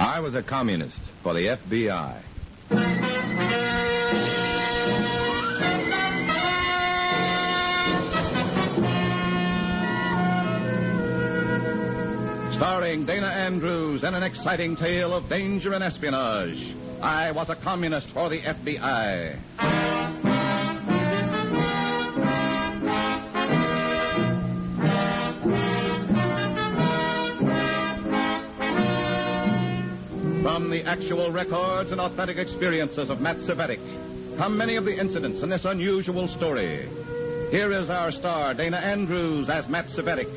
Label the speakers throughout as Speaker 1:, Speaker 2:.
Speaker 1: I was a communist for the FBI. Starring Dana Andrews in an exciting tale of danger and espionage. I was a communist for the FBI. From the actual records and authentic experiences of Matt Cvetic come many of the incidents in this unusual story. Here is our star, Dana Andrews, as Matt Cvetic,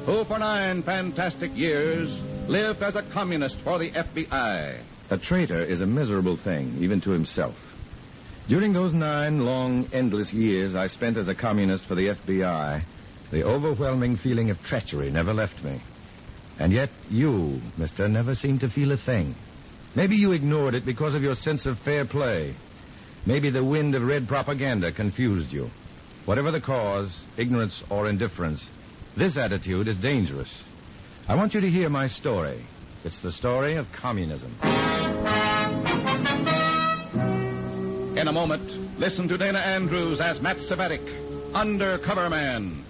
Speaker 1: who for 9 fantastic years lived as a communist for the FBI. A traitor is a miserable thing, even to himself. During those 9 long, endless years I spent as a communist for the FBI, the overwhelming feeling of treachery never left me. And yet you, mister, never seemed to feel a thing. Maybe you ignored it because of your sense of fair play. Maybe the wind of red propaganda confused you. Whatever the cause, ignorance or indifference, this attitude is dangerous. I want you to hear my story. It's the story of communism. In a moment, listen to Dana Andrews as Matt Cvetic, Undercover Man.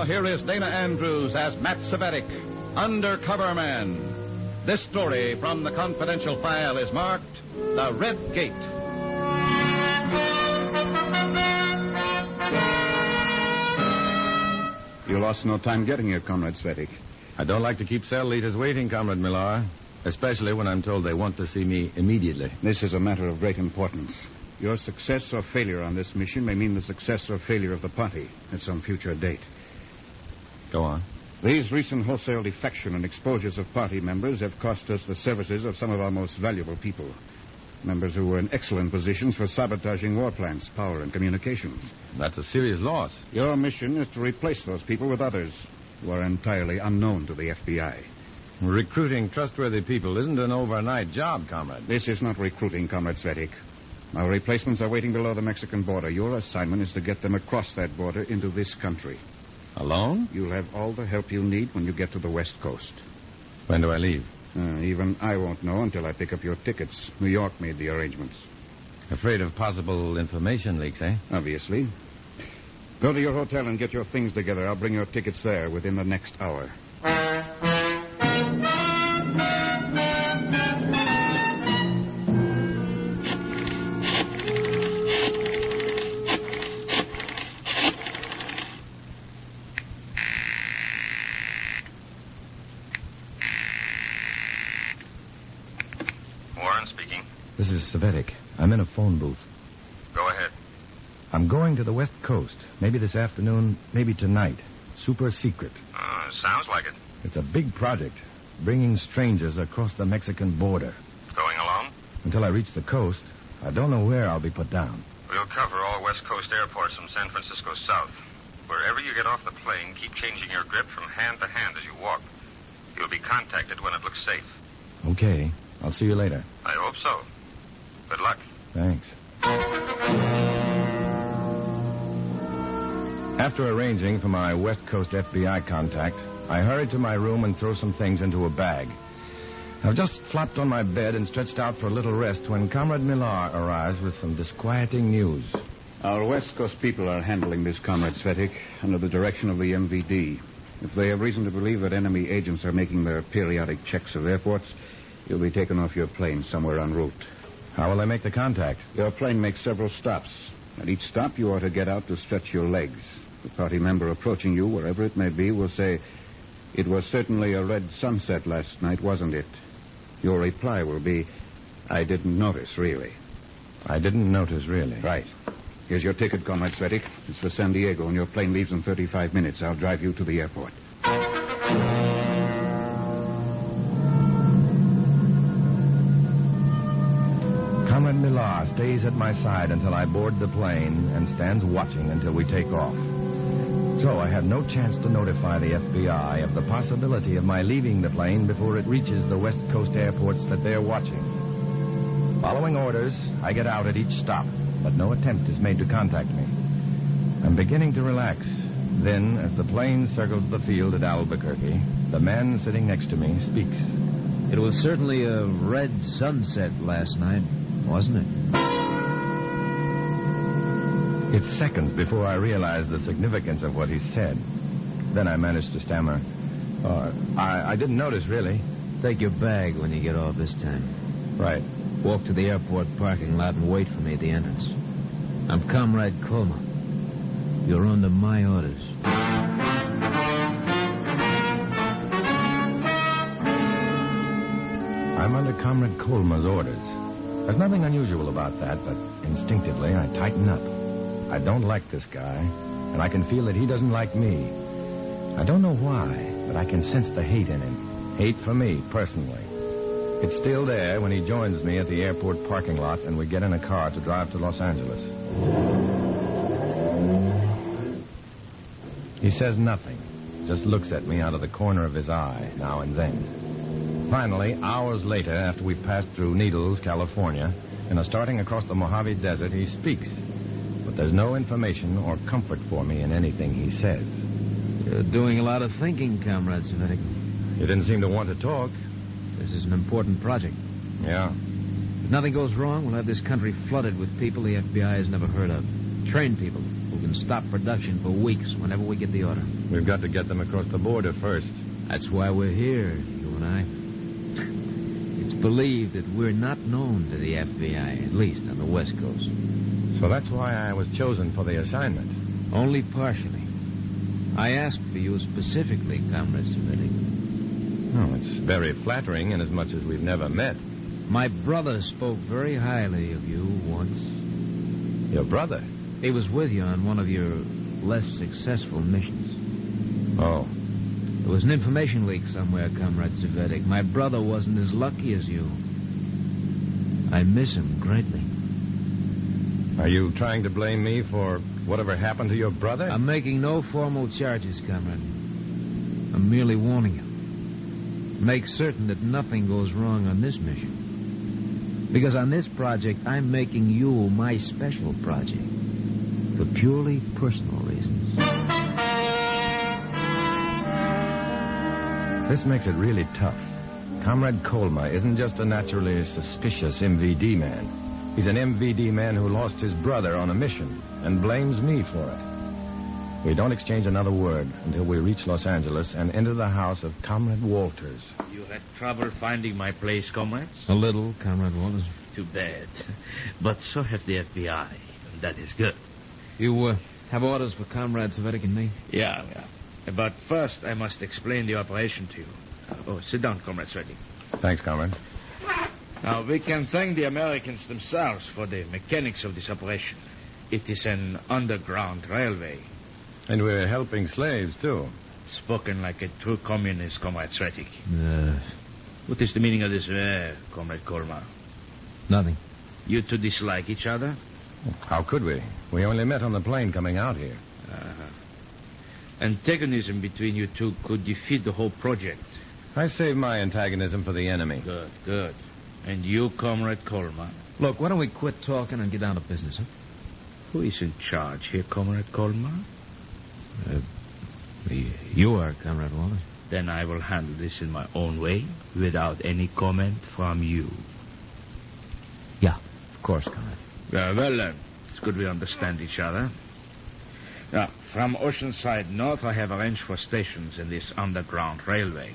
Speaker 1: Here is Dana Andrews as Matt Cvetic, Undercover Man. This story from the confidential file is marked The Red Gate.
Speaker 2: You lost no time getting here, Comrade Cvetic.
Speaker 1: I don't like to keep cell leaders waiting, Comrade Millar, especially when I'm told they want to see me immediately.
Speaker 2: This is a matter of great importance. Your success or failure on this mission may mean the success or failure of the party at some future date.
Speaker 1: Go on.
Speaker 2: These recent wholesale defection and exposures of party members have cost us the services of some of our most valuable people. Members who were in excellent positions for sabotaging war plants, power, and communications.
Speaker 1: That's a serious loss.
Speaker 2: Your mission is to replace those people with others who are entirely unknown to the FBI.
Speaker 1: Recruiting trustworthy people isn't an overnight job, Comrade.
Speaker 2: This is not recruiting, Comrade Cvetic. Our replacements are waiting below the Mexican border. Your assignment is to get them across that border into this country.
Speaker 1: Alone?
Speaker 2: You'll have all the help you need when you get to the West Coast.
Speaker 1: When do I leave?
Speaker 2: Even I won't know until I pick up your tickets. New York made the arrangements.
Speaker 1: Afraid of possible information leaks, eh?
Speaker 2: Obviously. Go to your hotel and get your things together. I'll bring your tickets there within the next hour.
Speaker 1: This is Cvetic. I'm in a phone booth.
Speaker 3: Go ahead.
Speaker 1: I'm going to the West Coast. Maybe this afternoon, maybe tonight. Super secret.
Speaker 3: Sounds like it.
Speaker 1: It's a big project. Bringing strangers across the Mexican border.
Speaker 3: Going alone?
Speaker 1: Until I reach the coast, I don't know where I'll be put down.
Speaker 3: We'll cover all West Coast airports from San Francisco south. Wherever you get off the plane, keep changing your grip from hand to hand as you walk. You'll be contacted when it looks safe.
Speaker 1: Okay. I'll see you later.
Speaker 3: I hope so. Good luck.
Speaker 1: Thanks. After arranging for my West Coast FBI contact, I hurried to my room and threw some things into a bag. I've just flopped on my bed and stretched out for a little rest when Comrade Millar arrives with some disquieting news.
Speaker 2: Our West Coast people are handling this, Comrade Cvetic, under the direction of the MVD. If they have reason to believe that enemy agents are making their periodic checks of airports, you'll be taken off your plane somewhere en route.
Speaker 1: How will I make the contact?
Speaker 2: Your plane makes several stops. At each stop, you ought to get out to stretch your legs. The party member approaching you, wherever it may be, will say, "It was certainly a red sunset last night, wasn't it?" Your reply will be, "I didn't notice, really."
Speaker 1: I didn't notice, really.
Speaker 2: Right. Here's your ticket, Comrade Cvetic. It's for San Diego, and your plane leaves in 35 minutes. I'll drive you to the airport.
Speaker 4: Comrade Millar stays at my side until I board the plane and stands watching until we take off. So I had no chance to notify the FBI of the possibility of my leaving the plane before it reaches the West Coast airports that they're watching. Following orders, I get out at each stop, but no attempt is made to contact me. I'm beginning to relax. Then, as the plane circles the field at Albuquerque, the man sitting next to me speaks.
Speaker 5: It was certainly a red sunset last night, wasn't it?
Speaker 4: It's seconds before I realize the significance of what he said. Then I managed to stammer. I didn't notice, really.
Speaker 5: Take your bag when you get off this time.
Speaker 4: Right.
Speaker 5: Walk to the airport parking lot and wait for me at the entrance. I'm Comrade Colma. You're under my orders.
Speaker 4: I'm under Comrade Colma's orders. There's nothing unusual about that, but instinctively I tighten up. I don't like this guy, and I can feel that he doesn't like me. I don't know why, but I can sense the hate in him. Hate for me, personally. It's still there when he joins me at the airport parking lot and we get in a car to drive to Los Angeles. He says nothing, just looks at me out of the corner of his eye now and then. Finally, hours later, after we've passed through Needles, California, and are starting across the Mojave Desert, he speaks. But there's no information or comfort for me in anything he says.
Speaker 5: You're doing a lot of thinking, Comrade Cvetic.
Speaker 4: You didn't seem to want to talk.
Speaker 5: This is an important project.
Speaker 4: Yeah.
Speaker 5: If nothing goes wrong, we'll have this country flooded with people the FBI has never heard of. Trained people who can stop production for weeks whenever we get the order.
Speaker 4: We've got to get them across the border first.
Speaker 5: That's why we're here, you and I. It's believed that we're not known to the FBI, at least on the West Coast.
Speaker 4: So that's why I was chosen for the assignment.
Speaker 5: Only partially. I asked for you specifically, Comrade Cvetic.
Speaker 4: Oh, it's very flattering inasmuch as we've never met.
Speaker 5: My brother spoke very highly of you once.
Speaker 4: Your brother?
Speaker 5: He was with you on one of your less successful missions.
Speaker 4: Oh.
Speaker 5: There was an information leak somewhere, Comrade Cvetic. My brother wasn't as lucky as you. I miss him greatly.
Speaker 4: Are you trying to blame me for whatever happened to your brother?
Speaker 5: I'm making no formal charges, Comrade. I'm merely warning you. Make certain that nothing goes wrong on this mission. Because on this project, I'm making you my special project. For purely personal reasons.
Speaker 4: This makes it really tough. Comrade Colma isn't just a naturally suspicious MVD man. He's an MVD man who lost his brother on a mission and blames me for it. We don't exchange another word until we reach Los Angeles and enter the house of Comrade Walters.
Speaker 6: You had trouble finding my place, comrades?
Speaker 5: A little, Comrade Walters.
Speaker 6: Too bad. But so have the FBI. And that is good.
Speaker 5: You have orders for Comrade Cvetic and me?
Speaker 6: Yeah. But first, I must explain the operation to you. Sit down, Comrade Cvetic.
Speaker 4: Thanks, Comrade.
Speaker 6: Now, we can thank the Americans themselves for the mechanics of this operation. It is an underground railway.
Speaker 4: And we're helping slaves, too.
Speaker 6: Spoken like a true communist, Comrade Cvetic. What is the meaning of this, Comrade Colma?
Speaker 5: Nothing.
Speaker 6: You two dislike each other?
Speaker 4: How could we? We only met on the plane coming out here.
Speaker 6: Antagonism between you two could defeat the whole project.
Speaker 4: I save my antagonism for the enemy.
Speaker 6: Good. And you, Comrade Colma?
Speaker 5: Look, why don't we quit talking and get down to business, huh?
Speaker 6: Who is in charge here, Comrade Colma?
Speaker 5: You are, Comrade Walters.
Speaker 6: Then I will handle this in my own way, without any comment from you.
Speaker 5: Yeah, of course, Comrade.
Speaker 6: Well, it's good we understand each other. Now, from Oceanside north, I have arranged for stations in this underground railway.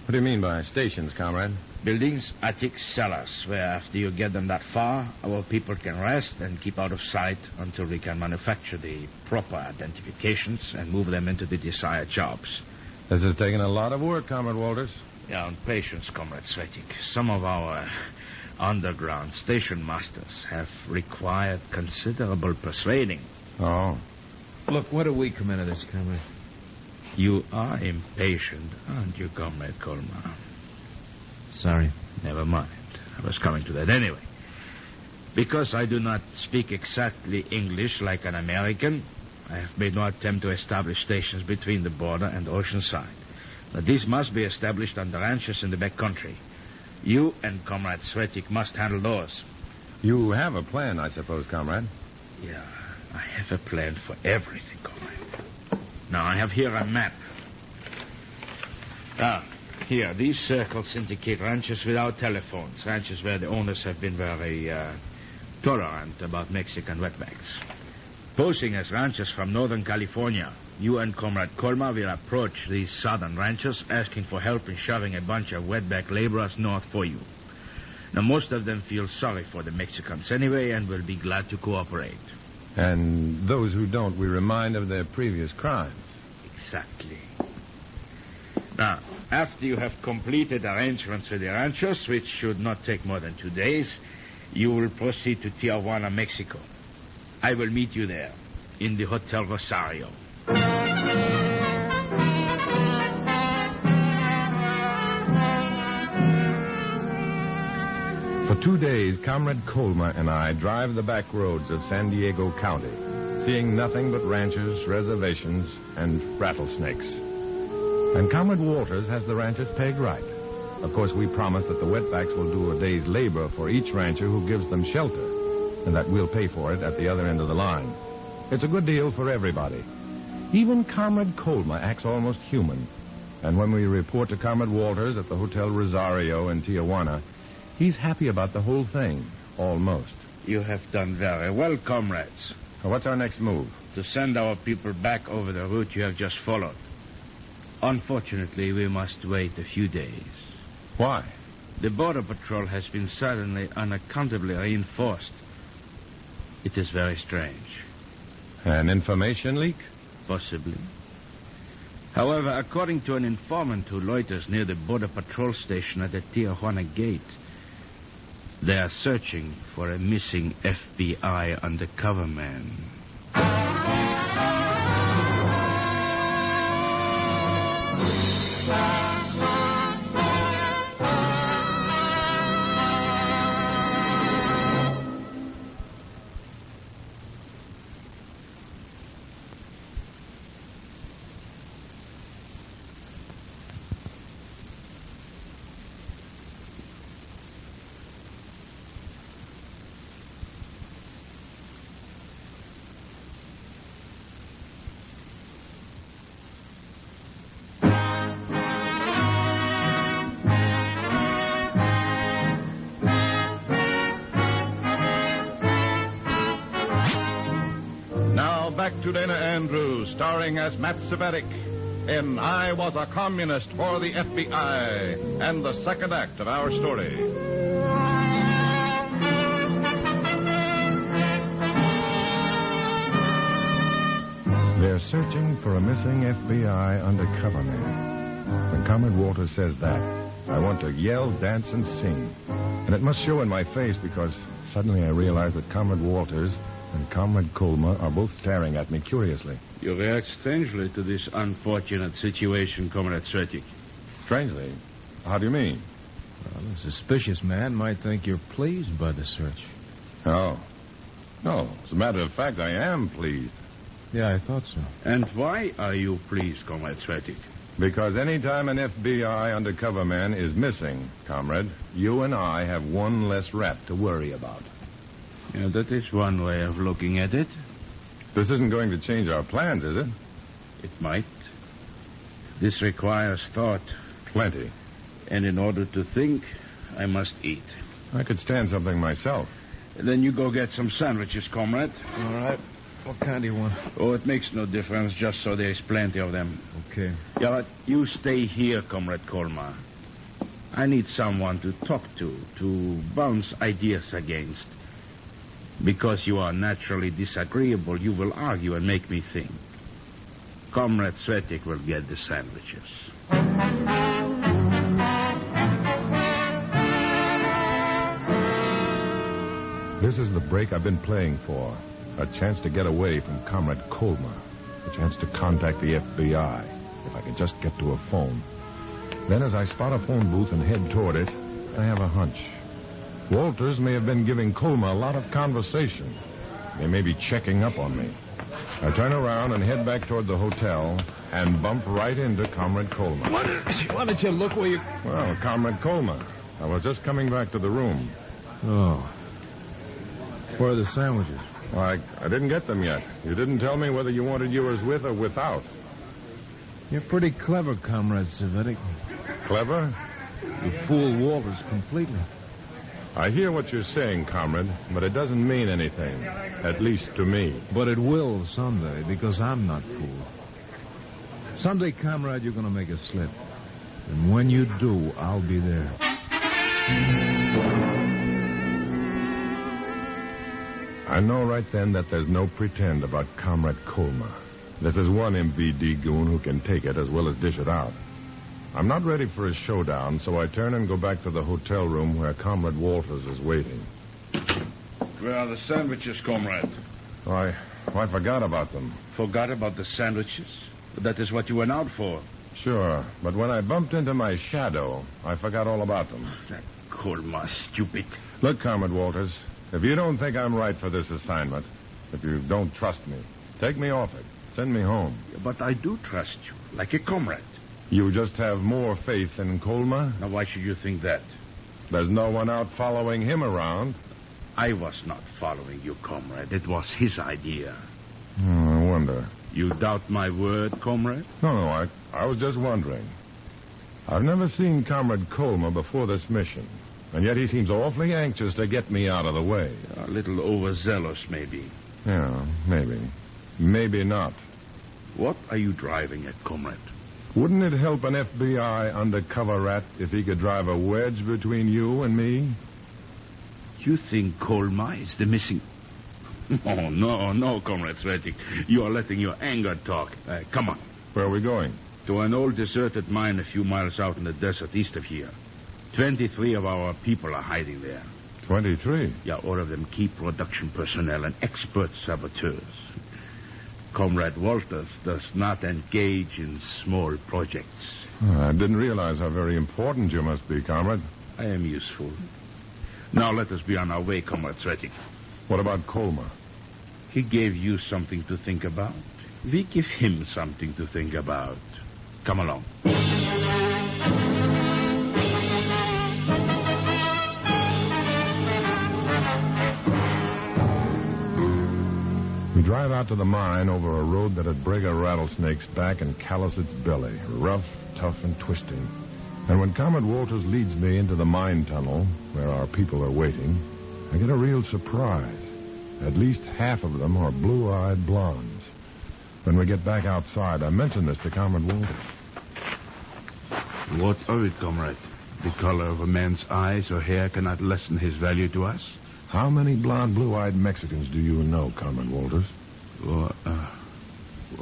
Speaker 4: What do you mean by stations, Comrade?
Speaker 6: Buildings, attics, cellars, where after you get them that far, our people can rest and keep out of sight until we can manufacture the proper identifications and move them into the desired jobs.
Speaker 4: This has taken a lot of work, Comrade Walters.
Speaker 6: Yeah, and patience, Comrade Cvetic. Some of our underground station masters have required considerable persuading.
Speaker 4: Oh.
Speaker 5: Look, where do we come into this, Comrade?
Speaker 6: You are impatient, aren't you, Comrade Colma?
Speaker 5: Sorry.
Speaker 6: Never mind. I was coming to that anyway. Because I do not speak exactly English like an American, I have made no attempt to establish stations between the border and Oceanside. But these must be established on the ranches in the back country. You and Comrade Cvetic must handle those.
Speaker 4: You have a plan, I suppose, comrade?
Speaker 6: Yeah, I have a plan for everything, comrade. Now, I have here a map. Here, these circles indicate ranches without telephones, ranches where the owners have been very tolerant about Mexican wetbacks. Posing as ranchers from Northern California, you and Comrade Colma will approach these southern ranchers asking for help in shoving a bunch of wetback laborers north for you. Now, most of them feel sorry for the Mexicans anyway and will be glad to cooperate.
Speaker 4: And those who don't, we remind of their previous crimes.
Speaker 6: Exactly. Now, after you have completed arrangements with the ranchers, which should not take more than 2 days, you will proceed to Tijuana, Mexico. I will meet you there, in the Hotel Rosario.
Speaker 4: For 2 days, Comrade Colma and I drive the back roads of San Diego County, seeing nothing but ranches, reservations, and rattlesnakes. And Comrade Walters has the ranches pegged right. Of course, we promise that the wetbacks will do a day's labor for each rancher who gives them shelter, and that we'll pay for it at the other end of the line. It's a good deal for everybody. Even Comrade Colma acts almost human. And when we report to Comrade Walters at the Hotel Rosario in Tijuana, he's happy about the whole thing, almost.
Speaker 6: You have done very well, comrades.
Speaker 4: What's our next move?
Speaker 6: To send our people back over the route you have just followed. Unfortunately, we must wait a few days.
Speaker 4: Why?
Speaker 6: The Border Patrol has been suddenly, unaccountably reinforced. It is very strange.
Speaker 4: An information leak?
Speaker 6: Possibly. However, according to an informant who loiters near the Border Patrol station at the Tijuana gate, they are searching for a missing FBI undercover man.
Speaker 1: Back to Dana Andrews, starring as Matt Cvetic in I Was a Communist for the FBI, and the second act of our story.
Speaker 4: They're searching for a missing FBI undercover man. When Comrade Walters says that, I want to yell, dance, and sing. And it must show in my face because suddenly I realize that Comrade Walters and Comrade Colma are both staring at me curiously.
Speaker 6: You react strangely to this unfortunate situation, Comrade Cvetic.
Speaker 4: Strangely? How do you mean?
Speaker 5: Well, a suspicious man might think you're pleased by the search.
Speaker 4: Oh. No, as a matter of fact, I am pleased.
Speaker 5: Yeah, I thought so.
Speaker 6: And why are you pleased, Comrade Cvetic?
Speaker 4: Because any time an FBI undercover man is missing, comrade, you and I have one less rat to worry about.
Speaker 6: Yeah, that is one way of looking at it.
Speaker 4: This isn't going to change our plans, is it?
Speaker 6: It might. This requires thought.
Speaker 4: Plenty.
Speaker 6: And in order to think, I must eat.
Speaker 4: I could stand something myself.
Speaker 6: Then you go get some sandwiches, comrade.
Speaker 5: All right. What kind do you want?
Speaker 6: Oh, it makes no difference, just so there's plenty of them.
Speaker 5: Okay.
Speaker 6: Yeah, but you stay here, Comrade Colma. I need someone to talk to bounce ideas against. Because you are naturally disagreeable, you will argue and make me think. Comrade Cvetic will get the sandwiches.
Speaker 4: This is the break I've been playing for. A chance to get away from Comrade Colma. A chance to contact the FBI. If I could just get to a phone. Then as I spot a phone booth and head toward it, I have a hunch. Walters may have been giving Colma a lot of conversation. They may be checking up on me. I turn around and head back toward the hotel and bump right into Comrade Colma.
Speaker 5: Why don't you look where you...
Speaker 4: Well, Comrade Colma, I was just coming back to the room.
Speaker 5: Oh. Where are the sandwiches?
Speaker 4: I didn't get them yet. You didn't tell me whether you wanted yours with or without.
Speaker 5: You're pretty clever, Comrade Cvetic.
Speaker 4: Clever?
Speaker 5: You fooled Walters completely.
Speaker 4: I hear what you're saying, comrade, but it doesn't mean anything. At least to me.
Speaker 5: But it will someday, because I'm not fooled. Someday, comrade, you're going to make a slip. And when you do, I'll be there.
Speaker 4: I know right then that there's no pretend about Comrade Colma. This is one MVD goon who can take it as well as dish it out. I'm not ready for a showdown, so I turn and go back to the hotel room where Comrade Walters is waiting.
Speaker 6: Where are the sandwiches, comrade?
Speaker 4: I forgot about them.
Speaker 6: Forgot about the sandwiches? That is what you went out for.
Speaker 4: Sure, but when I bumped into my shadow, I forgot all about them.
Speaker 6: That Colma, stupid.
Speaker 4: Look, Comrade Walters, if you don't think I'm right for this assignment, if you don't trust me, take me off it. Send me home.
Speaker 6: But I do trust you, like a comrade.
Speaker 4: You just have more faith in Colma?
Speaker 6: Now, why should you think that?
Speaker 4: There's no one out following him around.
Speaker 6: I was not following you, comrade. It was his idea.
Speaker 4: I wonder.
Speaker 6: You doubt my word, comrade?
Speaker 4: No, I was just wondering. I've never seen Comrade Colma before this mission, and yet he seems awfully anxious to get me out of the way.
Speaker 6: A little overzealous, maybe.
Speaker 4: Yeah, maybe. Maybe not.
Speaker 6: What are you driving at, comrade?
Speaker 4: Wouldn't it help an FBI undercover rat if he could drive a wedge between you and me?
Speaker 6: You think Colma is the missing... Oh, no, Comrade Cvetic. You are letting your anger talk. Come on.
Speaker 4: Where are we going?
Speaker 6: To an old deserted mine a few miles out in the desert east of here. 23 of our people are hiding there.
Speaker 4: 23?
Speaker 6: Yeah, all of them key production personnel and expert saboteurs. Comrade Walters does not engage in small projects.
Speaker 4: I didn't realize how very important you must be, Comrade.
Speaker 6: I am useful. Now let us be on our way, Comrade Cvetic.
Speaker 4: What about Colma?
Speaker 6: He gave you something to think about. We give him something to think about. Come along.
Speaker 4: We drive out to the mine over a road that'd break a rattlesnake's back and callous its belly. Rough, tough, and twisting. And when Comrade Walters leads me into the mine tunnel, where our people are waiting, I get a real surprise. At least half of them are blue-eyed blondes. When we get back outside, I mention this to Comrade Walters.
Speaker 6: What of it, comrade? The color of a man's eyes or hair cannot lessen his value to us?
Speaker 4: How many blonde, blue-eyed Mexicans do you know, Comrade Walters?
Speaker 6: Well,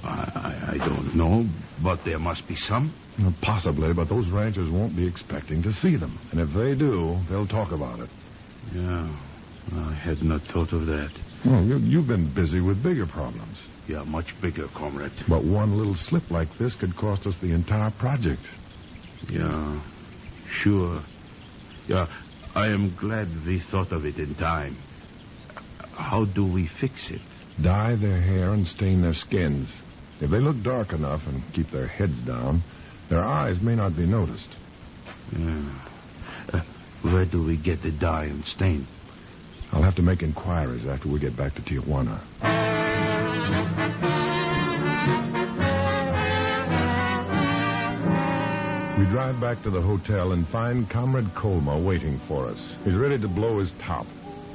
Speaker 6: I don't know, but there must be some.
Speaker 4: Possibly, but those ranchers won't be expecting to see them. And if they do, they'll talk about it.
Speaker 6: Yeah, I had not thought of that.
Speaker 4: Well, you've been busy with bigger problems.
Speaker 6: Yeah, much bigger, comrade.
Speaker 4: But one little slip like this could cost us the entire project.
Speaker 6: Yeah, sure. Yeah, I am glad we thought of it in time. How do we fix it?
Speaker 4: Dye their hair and stain their skins. If they look dark enough and keep their heads down, their eyes may not be noticed.
Speaker 6: Yeah. Where do we get the dye and stain?
Speaker 4: I'll have to make inquiries after we get back to Tijuana. We drive back to the hotel and find Comrade Colma waiting for us. He's ready to blow his top.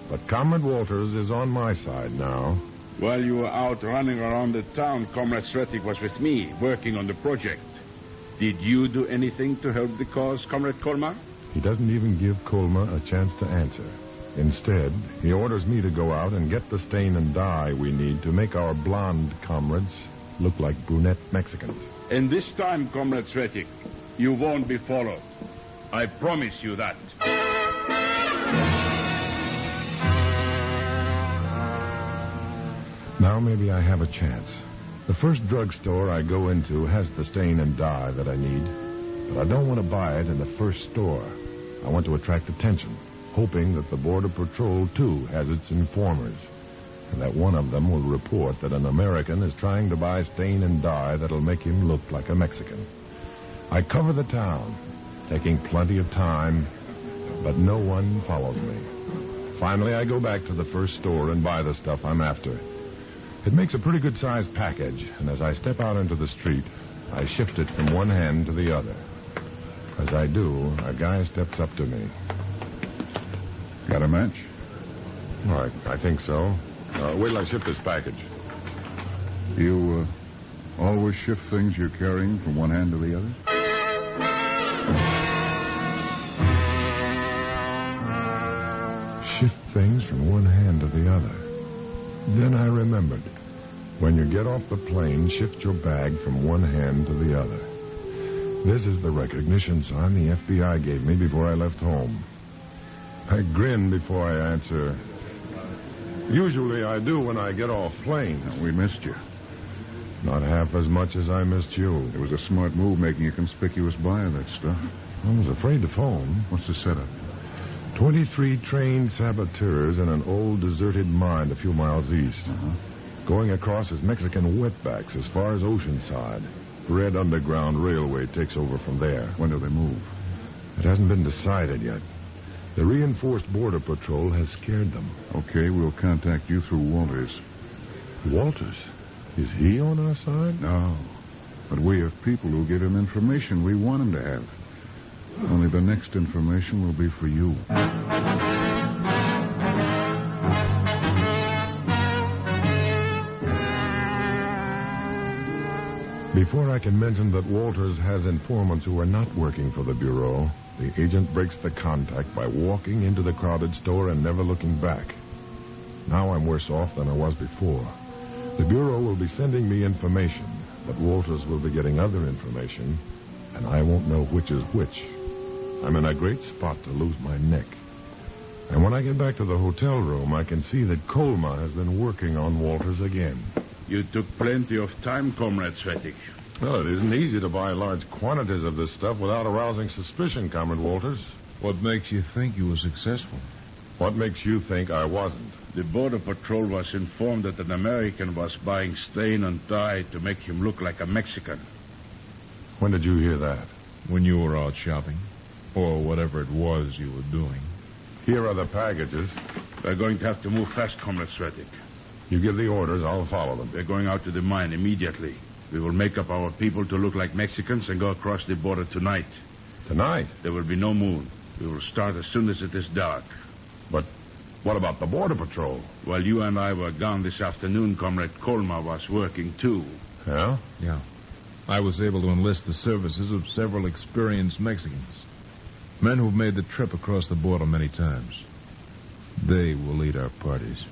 Speaker 4: But Comrade Walters is on my side now.
Speaker 6: While you were out running around the town, Comrade Cvetic was with me, working on the project. Did you do anything to help the cause, Comrade Colma?
Speaker 4: He doesn't even give Colma a chance to answer. Instead, he orders me to go out and get the stain and dye we need to make our blonde comrades look like brunette Mexicans.
Speaker 6: And this time, Comrade Cvetic, you won't be followed. I promise you that.
Speaker 4: Now maybe I have a chance. The first drugstore I go into has the stain and dye that I need, but I don't want to buy it in the first store. I want to attract attention.
Speaker 7: hoping that the Border Patrol, too, has its informers, and that one of them will report that an American is trying to buy stain and dye that'll make him look like a Mexican. I cover the town, taking plenty of time, but no one follows me. Finally, I go back to the first store and buy the stuff I'm after. It makes a pretty good-sized package, and as I step out into the street, I shift it from one hand to the other. As I do, a guy steps up to me.
Speaker 2: Got a match?
Speaker 7: All right, I think so. Wait till I shift this package.
Speaker 2: You always shift things you're carrying from one hand to the other?
Speaker 7: Shift things from one hand to the other. Then I remembered. When you get off the plane, shift your bag from one hand to the other. This is the recognition sign the FBI gave me before I left home. I grin before I answer. Usually I do when I get off plane.
Speaker 2: We missed you.
Speaker 7: Not half as much as I missed you.
Speaker 2: It was a smart move making a conspicuous buy of that stuff.
Speaker 7: I was afraid to phone.
Speaker 2: What's the setup?
Speaker 7: 23 trained saboteurs in an old deserted mine a few miles east. Going across as Mexican wetbacks as far as Oceanside. Red Underground Railway takes over from there.
Speaker 2: When do they move?
Speaker 7: It hasn't been decided yet. The reinforced Border Patrol has scared them.
Speaker 2: Okay, we'll contact you through Walters.
Speaker 7: Walters? Is he on our side?
Speaker 2: No. But we have people who give him information we want him to have. Only the next information will be for you.
Speaker 7: Before I can mention that Walters has informants who are not working for the Bureau, the agent breaks the contact by walking into the crowded store and never looking back. Now I'm worse off than I was before. The Bureau will be sending me information, but Walters will be getting other information, and I won't know which is which. I'm in a great spot to lose my neck. And when I get back to the hotel room, I can see that Colma has been working on Walters again.
Speaker 8: You took plenty of time, Comrade Cvetic.
Speaker 7: Well, it isn't easy to buy large quantities of this stuff without arousing suspicion, Comrade Walters.
Speaker 5: What makes you think you were successful?
Speaker 7: What makes you think I wasn't?
Speaker 8: The Border Patrol was informed that an American was buying stain and dye to make him look like a Mexican.
Speaker 7: When did you hear that?
Speaker 9: When you were out shopping. Or whatever it was you were doing.
Speaker 7: Here are the packages.
Speaker 8: We're going to have to move fast, Comrade Cvetic.
Speaker 7: You give the orders, I'll follow them.
Speaker 8: We're going out to the mine immediately. We will make up our people to look like Mexicans and go across the border tonight.
Speaker 7: Tonight?
Speaker 8: There will be no moon. We will start as soon as it is dark.
Speaker 7: But what about the Border Patrol?
Speaker 8: While you and I were gone this afternoon, Comrade Colma was working too.
Speaker 7: Yeah?
Speaker 9: Yeah. I was able to enlist the services of several experienced Mexicans. Men who've made the trip across the border many times. They will lead our parties.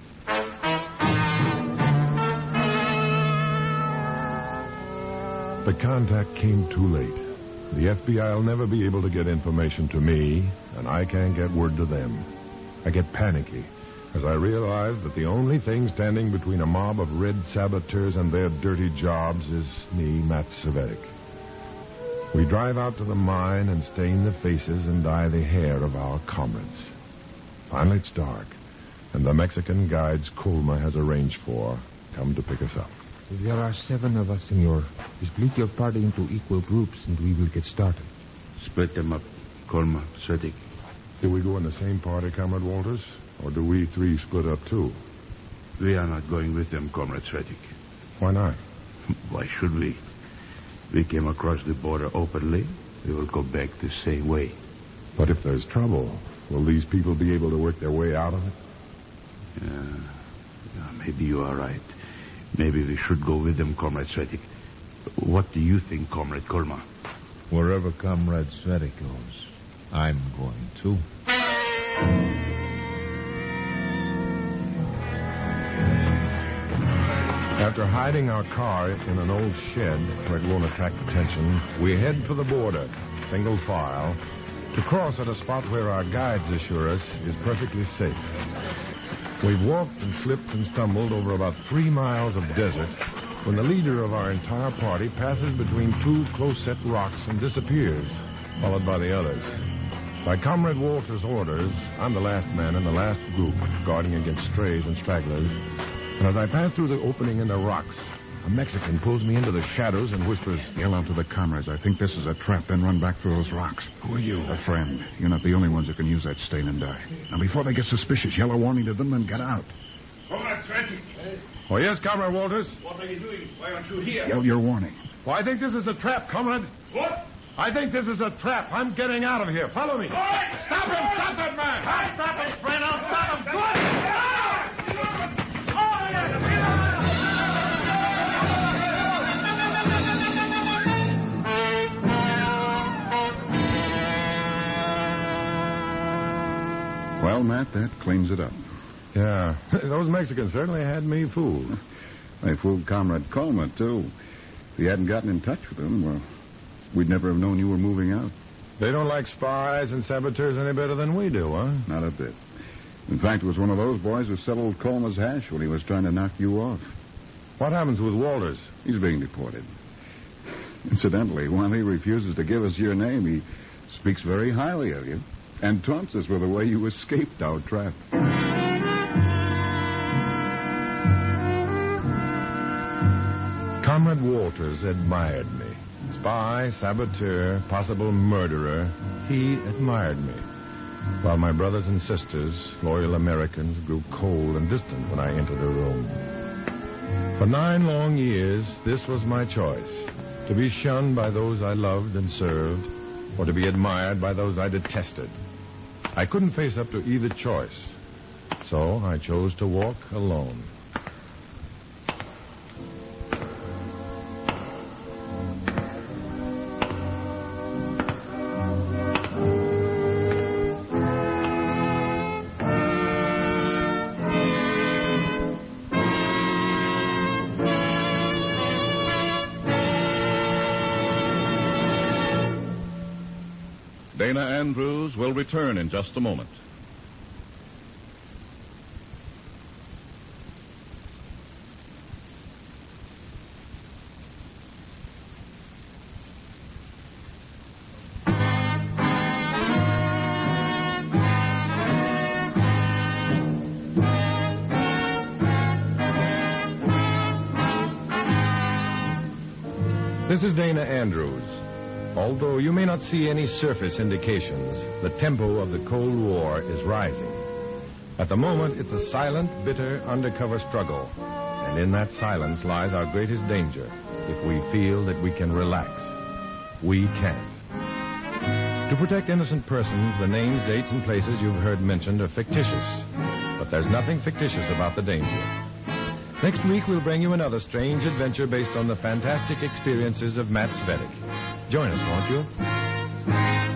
Speaker 7: The contact came too late. The FBI will never be able to get information to me, and I can't get word to them. I get panicky as I realize that the only thing standing between a mob of red saboteurs and their dirty jobs is me, Matt Cvetic. We drive out to the mine and stain the faces and dye the hair of our comrades. Finally, it's dark, and the Mexican guides Colma has arranged for come to pick us up.
Speaker 10: There are 7 of us, senor. Split your party into equal groups, and we will get started.
Speaker 8: Split them up, Colma, Cvetic.
Speaker 7: Do we go in the same party, Comrade Walters? Or do we 3 split up, too?
Speaker 8: We are not going with them, Comrade Cvetic.
Speaker 7: Why not?
Speaker 8: Why should we? We came across the border openly. We will go back the same way.
Speaker 7: But if there's trouble, will these people be able to work their way out of it?
Speaker 8: Maybe you are right. Maybe we should go with them, Comrade Cvetic. What do you think, Comrade Colma?
Speaker 5: Wherever Comrade Cvetic goes, I'm going too.
Speaker 7: After hiding our car in an old shed where it won't attract attention, we head for the border, single file, to cross at a spot where our guides assure us is perfectly safe. We've walked and slipped and stumbled over about 3 miles of desert when the leader of our entire party passes between 2 close-set rocks and disappears, followed by the others. By Comrade Walter's orders, I'm the last man in the last group, guarding against strays and stragglers. And as I pass through the opening in the rocks, a Mexican pulls me into the shadows and whispers,
Speaker 2: Yell out to the comrades. I think this is a trap, then run back through those rocks.
Speaker 7: "Who are you?"
Speaker 2: A friend. You're not the only ones who can use that stain and die. Now, before they get suspicious, yell a warning to them, then get out.
Speaker 3: Comrade Cvetic.
Speaker 7: Oh, yes, Comrade Walters?
Speaker 3: What are you doing? Why aren't you here?
Speaker 2: Yell your warning.
Speaker 7: Well, I think this is a trap, Comrade.
Speaker 3: What?
Speaker 7: I think this is a trap. I'm getting out of here. Follow me.
Speaker 3: Stop him! Stop that man! I'll stop him, friend. I'll stop him.
Speaker 2: Well, Matt, that cleans it up.
Speaker 7: Yeah, those Mexicans certainly had me fooled.
Speaker 2: They fooled Comrade Coleman, too. If he hadn't gotten in touch with them, well, we'd never have known you were moving out.
Speaker 7: They don't like spies and saboteurs any better than we do, huh?
Speaker 2: Not a bit. In fact, it was one of those boys who settled Coleman's hash when he was trying to knock you off.
Speaker 7: What happens with Walters?
Speaker 2: He's being deported. Incidentally, while he refuses to give us your name, he speaks very highly of you and taunts us with the way you escaped our trap.
Speaker 7: Comrade Walters admired me. Spy, saboteur, possible murderer, he admired me. While my brothers and sisters, loyal Americans, grew cold and distant when I entered the room. For 9 long years, this was my choice. To be shunned by those I loved and served, or to be admired by those I detested. I couldn't face up to either choice. So I chose to walk alone.
Speaker 1: Dana Andrews will return in just a moment.
Speaker 7: This is Dana Andrews. Although you may not see any surface indications, the tempo of the Cold War is rising. At the moment, it's a silent, bitter, undercover struggle. And in that silence lies our greatest danger. If we feel that we can relax, we can't. To protect innocent persons, the names, dates, and places you've heard mentioned are fictitious. But there's nothing fictitious about the danger. Next week, we'll bring you another strange adventure based on the fantastic experiences of Matt Cvetic. Join us, won't you?